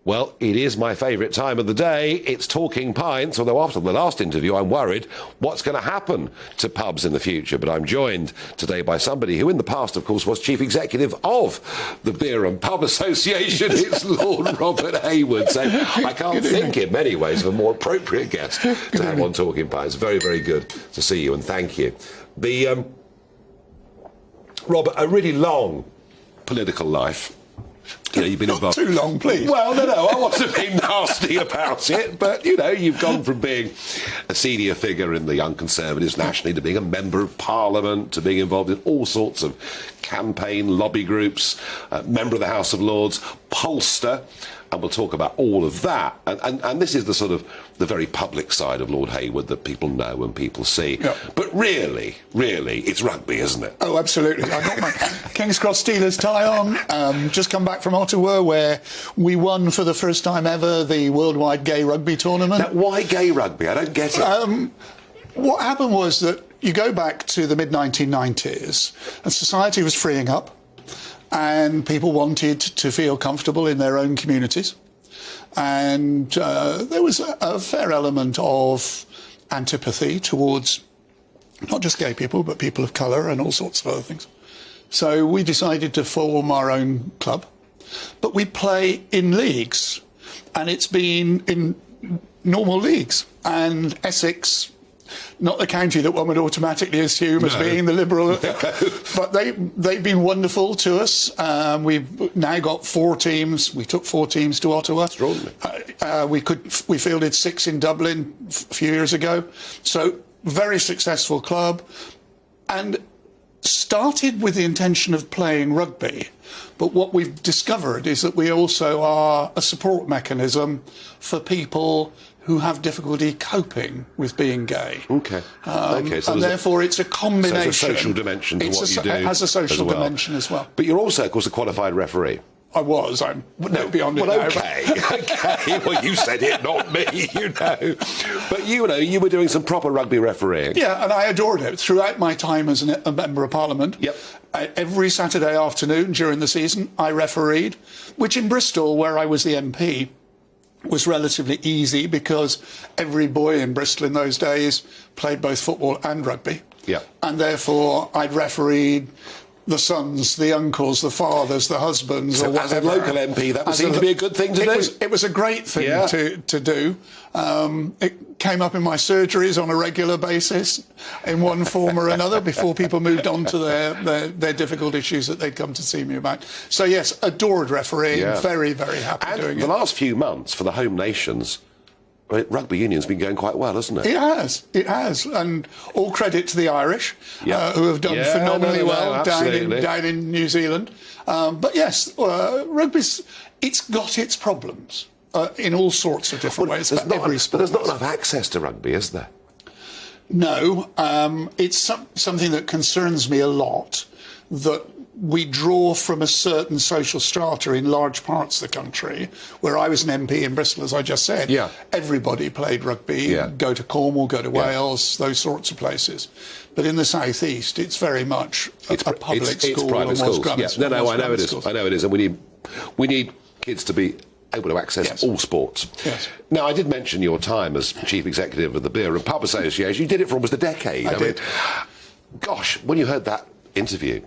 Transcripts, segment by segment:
Well, it is my favourite time of the day. It's Talking Pints, although after the last interview I'm worried what's going to happen to pubs in the future. But I'm joined today by somebody who in the past, of course, was Chief Executive of the Beer and Pub Association. It's Lord Robert Hayward. So I can't think in many ways of a more appropriate guest to have on Talking Pints. Very, very good to see you and thank you. Robert, a really long political life. You know, you've been involved. Not too long, please. Well, no, I wasn't being nasty about it, but, you know, you've gone from being a senior figure in the Young Conservatives nationally to being a member of Parliament, to being involved in all sorts of campaign lobby groups, member of the House of Lords, pollster, and we'll talk about all of that. And this is the sort of the very public side of Lord Hayward that people know and people see. Yep. But really, it's rugby, isn't it? Oh, absolutely. I got my King's Cross Steelers tie on. Just come back from Ottawa, where we won for the first time ever the worldwide gay rugby tournament. Now, why gay rugby? I don't get it. What happened was that you go back to the mid-1990s and society was freeing up and people wanted to feel comfortable in their own communities. And there was a fair element of antipathy towards not just gay people, but people of colour and all sorts of other things. So we decided to form our own club. But we play in leagues, and it's been in normal leagues. And Essex, not the county that one would automatically assume as being the Liberal, but they've been wonderful to us. We've now got 4 teams. We took 4 teams to Ottawa. We fielded 6 in Dublin a few years ago. So very successful club, and started with the intention of playing rugby. But what we've discovered is that we also are a support mechanism for people who have difficulty coping with being gay. Okay. So and therefore it's a combination. So it's a social dimention to what you do. It has a social dimension as well. But you're also, of course, a qualified referee. I was. I'm beyond it now. Okay. Well, you said it, not me, you know. But, you were doing some proper rugby refereeing. Yeah, and I adored it. Throughout my time as a Member of Parliament, every Saturday afternoon during the season, I refereed, which in Bristol, where I was the MP, was relatively easy because every boy in Bristol in those days played both football and rugby. Yeah. And therefore, I'd refereed the sons, the uncles, the fathers, the husbands, or whatever. As a local MP, that seemed to be a good thing to do. It was a great thing to do. It came up in my surgeries on a regular basis in one form or another before people moved on to their difficult issues that they'd come to see me about. So, yes, adored refereeing, very, very happy doing it. And the last few months for the home nations, rugby union's been going quite well, hasn't it? It has. And all credit to the Irish, who have done phenomenally well down in New Zealand. But yes, rugby's, it's got its problems in all sorts of different ways. But there's not enough access to rugby, is there? No. It's something that concerns me a lot, that we draw from a certain social strata in large parts of the country. Where I was an MP in Bristol, as I just said, everybody played rugby, go to Cornwall, go to Wales, those sorts of places. But in the South East, it's very much a public school. It's private schools. I know it is. I know it is. And we need kids to be able to access all sports. Yes. Now, I did mention your time as Chief Executive of the Beer and Pub Association. You did it for almost a decade. I did. Gosh, when you heard that interview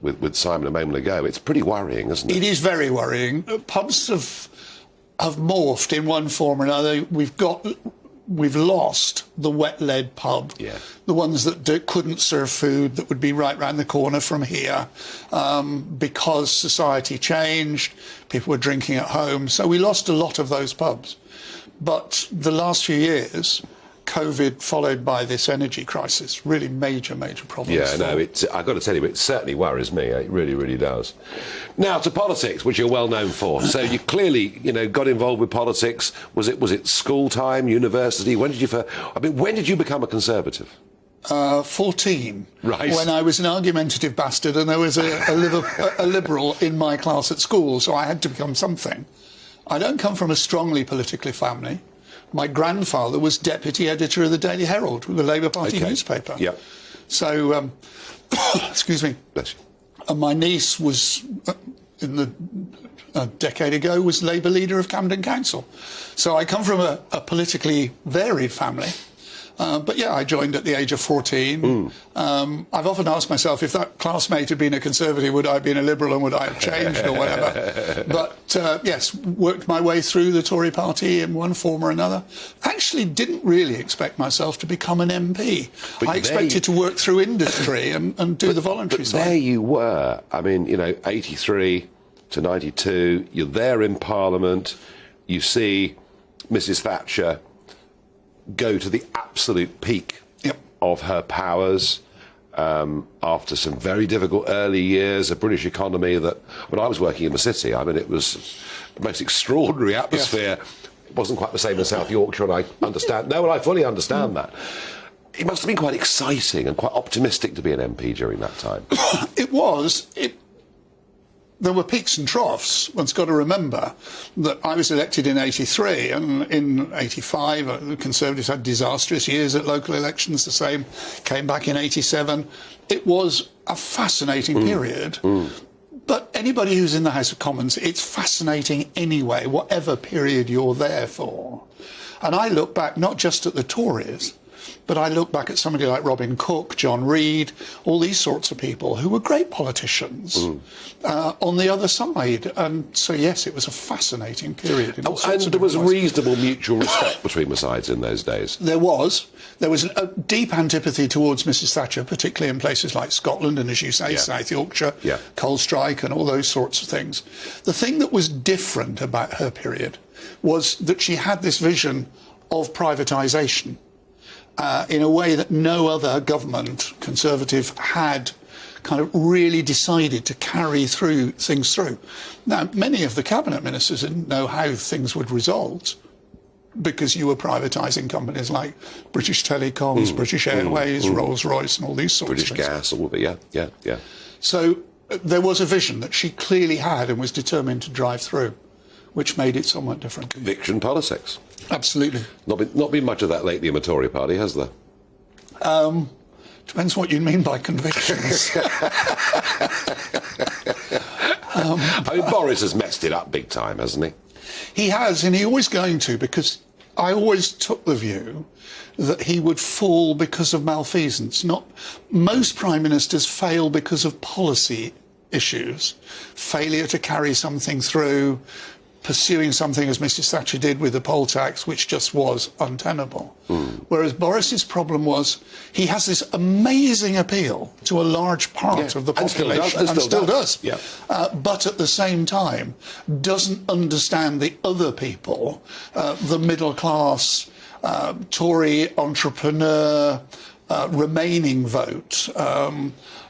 with Simon a moment ago, it's pretty worrying, isn't it? It is very worrying. Pubs have morphed in one form or another. We've lost the wet-led pub, the ones that couldn't serve food, that would be right round the corner from here, because society changed, people were drinking at home, so we lost a lot of those pubs. But the last few years, COVID followed by this energy crisis, really major problems. Yeah, no, I've got to tell you, it certainly worries me. It really, really does. Now, to politics, which you're well known for. So you clearly, got involved with politics. Was it school time, university? When did you become a Conservative? 14. Right. When I was an argumentative bastard and there was a Liberal in my class at school, so I had to become something. I don't come from a strongly politically family. My grandfather was deputy editor of the Daily Herald, the Labour Party newspaper. Yeah. So, excuse me. Bless you. And my niece was in the a decade ago, was Labour leader of Camden Council. So I come from a politically varied family. But yeah, I joined at the age of 14. I've often asked myself, if that classmate had been a Conservative, would I have been a Liberal and would I have changed or whatever? But yes, worked my way through the Tory party in one form or another. Actually didn't really expect myself to become an MP. I expected to work through industry and do the voluntary side. There you were. I mean, 83 to 92, you're there in Parliament, you see Mrs Thatcher go to the absolute peak of her powers after some very difficult early years, a British economy that, when I was working in the city, I mean, it was the most extraordinary atmosphere. It wasn't quite the same as South Yorkshire, and I understand. No, well, I fully understand that. It must have been quite exciting and quite optimistic to be an MP during that time. It was. There were peaks and troughs. One's got to remember that I was elected in 83, and in 85, the Conservatives had disastrous years at local elections, the same, came back in 87. It was a fascinating period. But anybody who's in the House of Commons, it's fascinating anyway, whatever period you're there for. And I look back not just at the Tories, but I look back at somebody like Robin Cook, John Reid, all these sorts of people who were great politicians on the other side. And so, yes, it was a fascinating period. And there was reasonable mutual respect between the sides in those days. There was. There was a deep antipathy towards Mrs Thatcher, particularly in places like Scotland and, as you say, South Yorkshire, coal strike and all those sorts of things. The thing that was different about her period was that she had this vision of privatisation. In a way that no other government, Conservative, had kind of really decided to carry things through. Now, many of the cabinet ministers didn't know how things would result because you were privatising companies like British Telecoms, British Airways, Rolls-Royce and all these sorts of things. British Gas, all of it, yeah. So there was a vision that she clearly had and was determined to drive through, which made it somewhat different. Conviction politics. Absolutely. Not been much of that lately in the Tory party, has there? Depends what you mean by convictions. I mean, Boris has messed it up big time, hasn't he? He has, and he's always going to, because I always took the view that he would fall because of malfeasance. Most prime ministers fail because of policy issues, failure to carry something through, pursuing something as Mrs Thatcher did with the poll tax, which just was untenable. Whereas Boris's problem was he has this amazing appeal to a large part of the population, and still does. But at the same time doesn't understand the other people, the middle class, Tory entrepreneur, remaining vote,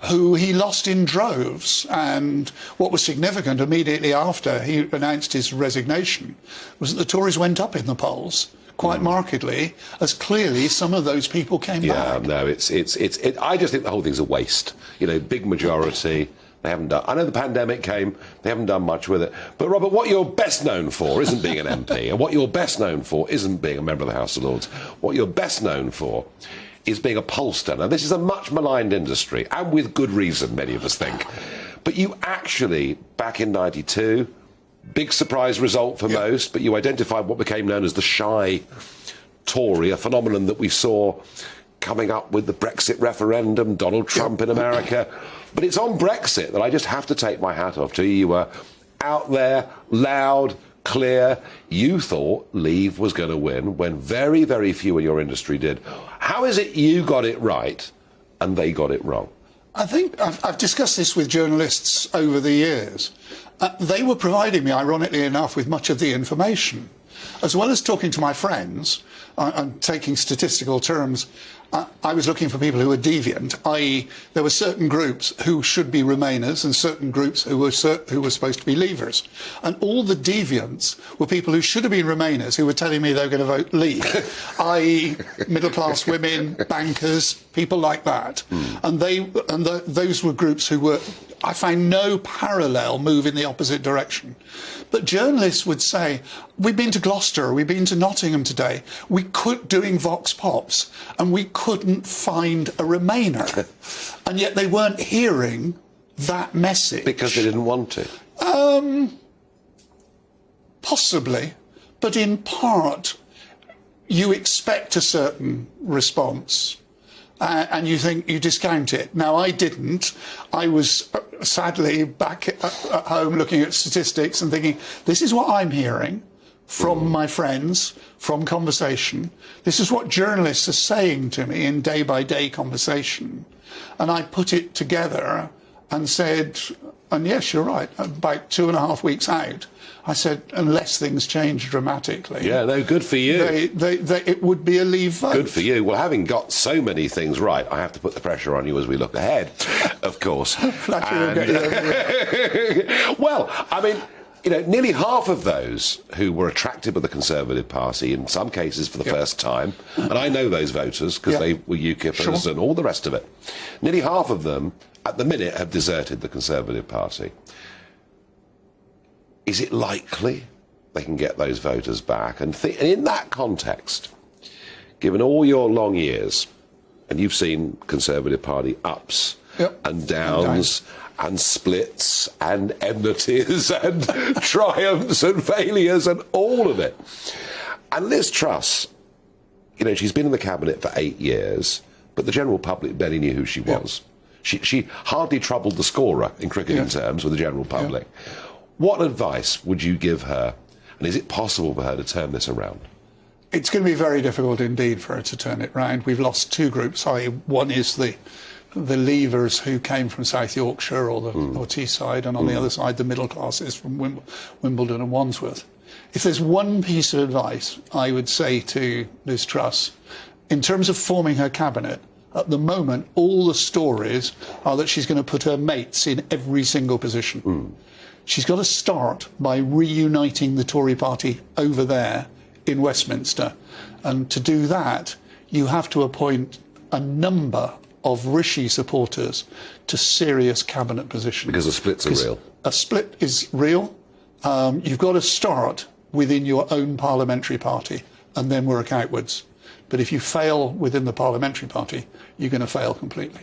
who he lost in droves. And what was significant immediately after he announced his resignation was that the Tories went up in the polls quite markedly, as clearly some of those people came back. Yeah, no, I just think the whole thing's a waste. Big majority. They haven't done. I know the pandemic came. They haven't done much with it. But Robert, what you're best known for isn't being an MP, and what you're best known for isn't being a member of the House of Lords. What you're best known for is being a pollster. Now, this is a much maligned industry, and with good reason, many of us think. But you actually, back in 92, big surprise result for most, but you identified what became known as the shy Tory, a phenomenon that we saw coming up with the Brexit referendum, Donald Trump in America. But it's on Brexit that I just have to take my hat off to you. You were out there, loud, clear. You thought Leave was going to win when very, very few in your industry did. How is it you got it right and they got it wrong? I think I've discussed this with journalists over the years. They were providing me, ironically enough, with much of the information. As well as talking to my friends, and taking statistical terms, I was looking for people who were deviant, i.e. there were certain groups who should be Remainers and certain groups who were supposed to be Leavers. And all the deviants were people who should have been Remainers who were telling me they were going to vote Leave, i.e. middle-class women, bankers, people like that. And those were groups who were, I find no parallel move in the opposite direction. But journalists would say, we've been to Gloucester, we've been to Nottingham today, we could doing Vox Pops, and we couldn't find a Remainer. And yet they weren't hearing that message. Because they didn't want to. Possibly, but in part, you expect a certain response. And you think you discount it. Now, I didn't. I was sadly back at home looking at statistics and thinking, this is what I'm hearing from my friends, from conversation. This is what journalists are saying to me in day-by-day conversation. And I put it together and said, and yes, you're right, about 2.5 weeks out, I said, unless things change dramatically. Yeah, no, good for you. It would be a leave vote. Good for you. Well, having got so many things right, I have to put the pressure on you as we look ahead, of course. Well, I mean, you know, nearly half of those who were attracted by the Conservative Party, in some cases for the first time, and I know those voters because they were UKIPers and all the rest of it, nearly half of them at the minute have deserted the Conservative Party. Is it likely they can get those voters back? And in that context, given all your long years, and you've seen Conservative Party ups and downs and splits and enmities and triumphs and failures and all of it. And Liz Truss, you know, she's been in the cabinet for 8 years, but the general public barely knew who she was. She hardly troubled the scorer in cricketing terms with the general public. What advice would you give her? And is it possible for her to turn this around? It's going to be very difficult indeed for her to turn it round. We've lost two groups. One is the Leavers who came from South Yorkshire or the Teesside, and on the other side, the middle classes from Wimbledon and Wandsworth. If there's one piece of advice I would say to Liz Truss, in terms of forming her cabinet, at the moment, all the stories are that she's going to put her mates in every single position. She's got to start by reuniting the Tory party over there in Westminster. And to do that, you have to appoint a number of Rishi supporters to serious cabinet positions. Because the splits are real. A split is real. You've got to start within your own parliamentary party and then work outwards. But if you fail within the parliamentary party, you're going to fail completely.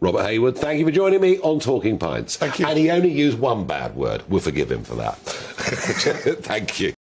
Robert Hayward, thank you for joining me on Talking Pints. Thank you. And he only used one bad word. We'll forgive him for that. Thank you.